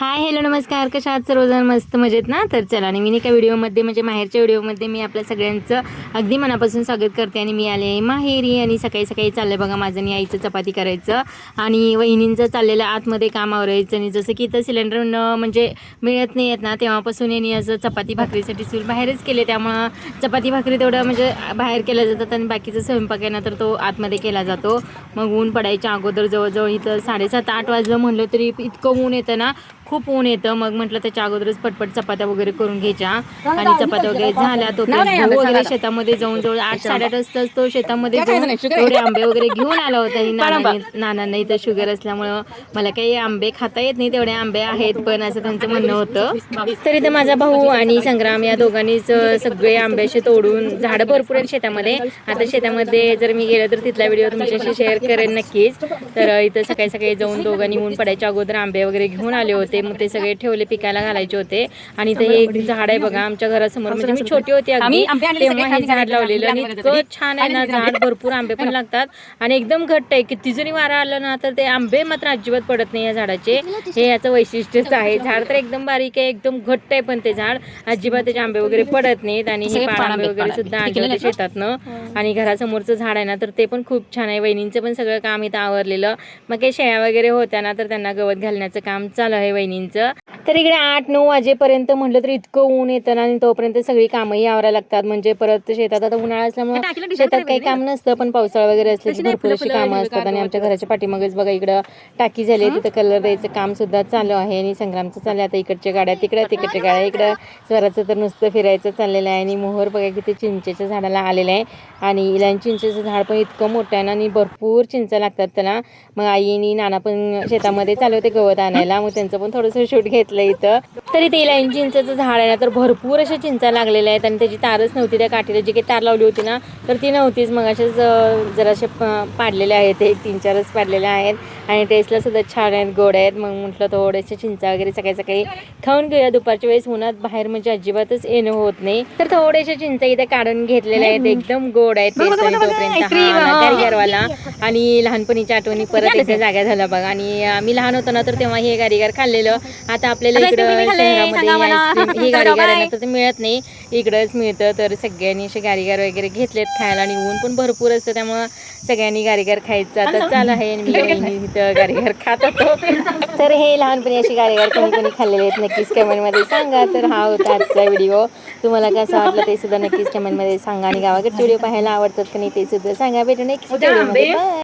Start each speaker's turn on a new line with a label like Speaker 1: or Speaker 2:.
Speaker 1: Hi hello नमस्कार, कशा आहात सर्वजण? मस्त मजेत ना? तर चला, आणि मी एका व्हिडिओमध्ये म्हणजे माहेरच्या व्हिडिओमध्ये मी आपल्या सगळ्यांचं अगदी मनापासून स्वागत करते. आणि मी आले आहे माहेरी, आणि सकाळी सकाळी चाललं बघा माझं आणि आईचं चपाती करायचं आणि वहिनींचं चाललेलं आतमध्ये काम आवरायचं. आणि जसं की इथं सिलेंडर म्हणजे मिळत नाही आहेत ना, तेव्हापासून यांनी असं चपाती भाकरीसाठी चूल बाहेरच केले. त्यामुळं चपाती भाकरी तेवढं म्हणजे बाहेर केल्या जातात आणि बाकीचा स्वयंपाक आहे ना तर तो आतमध्ये केला जातो. मग ऊन पडायच्या अगोदर जवळजवळ इथं 7:30-8 वाजलं म्हणलं तरी इतकं ऊन येतं ना, खूप ऊन येतं. मग म्हटलं त्याच्या अगोदरच पटपट चपात्या वगैरे करून घ्यायच्या. आणि चपात्या वगैरे झाल्या तो भाऊ वगैरे शेतामध्ये जाऊन जवळ 8-8:30 वाजता तो शेतामध्ये जाऊन थोडे आंबे वगैरे घेऊन आला होता. आणि नानांना इथं शुगर असल्यामुळं मला काही आंबे खाता येत नाही, तेवढे आंबे आहेत पण असं त्यांचं म्हणणं होतं. तरी तर माझा भाऊ आणि संग्राम या दोघांनीच सगळे आंब्याचे तोडून, झाडं भरपूर आहेत शेतामध्ये. आता शेतामध्ये जर मी गेलं तर तिथला व्हिडिओ तुमच्याशी शेअर करेन नक्कीच. तर इथं सकाळी सकाळी जाऊन दोघांनी ऊन पडायच्या अगोदर आंबे वगैरे घेऊन आले होते. मग ते सगळे ठेवले पिकायला घालायचे होते. आणि ते एक झाड आहे बघा आमच्या घरासमोर, म्हणजे मी छोटी होती अगदी तेव्हा हे झाड लावलेलं. आणि इतकं छान आहे ना झाड, भरपूर आंबे पण लागतात आणि एकदम घट्ट आहे. किती जरी वारा आला ना तर ते आंबे मात्र अजिबात पडत नाही या झाडाचे. हे याचं वैशिष्ट्यच आहे. झाड तर एकदम बारीक आहे, एकदम घट्ट आहे, पण ते झाड अजिबात त्याचे आंबे वगैरे पडत नाहीत. आणि हे आंबे वगैरे सुद्धा आणले होते शेतातनं. आणि घरासमोरचं झाड आहे ना तर ते पण खूप छान आहे. वहिनींचं पण सगळं काम इथं आवरलेलं. मग काही शेळ्या वगैरे होत्या ना तर त्यांना गवत घालण्याचं काम चालू आहे वहिनींचं. तर इकडे 8-9 वाजेपर्यंत म्हटलं तर इतकं ऊन येतं ना, आणि तोपर्यंत सगळी कामही आवरायला लागतात. म्हणजे परत शेतात आता उन्हाळा असल्यामुळे शेतात काही काम नसतं, पण पावसाळा वगैरे असले की भरपूर अशी कामं असतात. आणि आमच्या घराच्या पाठीमागेच बघा इकडं टाकी झाली आहे, तिथं कलर द्यायचं काम सुद्धा चालू आहे. आणि संग्रामचं चाललं आता इकडच्या गाड्या तिकडं, तिकडच्या गाड्या इकडं. स्वराचं तर नुसतं फिरायचं चाललेलं आहे. आणि मोहर बघा किती चिंचेच्या झाडाला आलेलं आहे. आणि इलान चिंचेचं झाड पण इतकं मोठं आहे ना, आणि भरपूर चिंचा लागतात त्याला. मग आई आणि नाना पण शेतामध्ये चालू होते गवत आणायला, मग त्यांचं पण थोडंसं शूट घेतलं इथं. तरी ते इलायची चिंचेचं झाड आहे ना तर भरपूर अशा चिंचा लागलेल्या आहेत. आणि त्याची तारच नव्हती, त्या काठीला जी काही तार लावली होती ना तर ती नव्हतीच. मग अशाच जराशे पाडलेले आहेत, 1-3-4च पाडलेले आहेत. आणि टेस्टला सुद्धा छान आहेत, गोड आहेत. मग म्हटलं थोडेसे चिंचा वगैरे सकाळी सकाळी खाऊन घेऊया. दुपारच्या वेळेस उन्हात बाहेर म्हणजे अजिबातच येणं होत नाही. तर थोडेसे चिंचा इथे काढून घेतलेले आहेत, एकदम गोड आहेत टेस्ट. आणि तोपर्यंत गारीगारवाला आणि लहानपणीच्या आठवणी परत एकदा जागा झाला बघा. आणि आम्ही लहान होतो ना तर तेव्हा हे गारीगार खाल्लेलं. आता आपल्याला इकडं शहरामध्ये आईस्क्रीम ही गारीगार आहे ना तर ते मिळत नाही, इकडंच मिळतं. तर सगळ्यांनी असे गारीगार वगैरे घेतलेत खायला. आणि ऊन पण भरपूर असतं त्यामुळं सगळ्यांनी गारीगार खायचं आता चालू आहे. आणि मी इथं गारीगार खात होतो. तर हे लहानपणी अशी गारीगार कोणी कोणी खाल्लेले आहेत नक्कीच कमेंटमध्ये सांगा. तर हा होता आजचा व्हिडिओ. तुम्हाला कसा वाटला ते सुद्धा नक्कीच कमेंटमध्ये सांगा. आणि गावाकडचे व्हिडिओ पाहायला आवडतात का नाही ते सुद्धा सांगा. भेटू नेक्स्ट व्हिडिओमध्ये. बाय.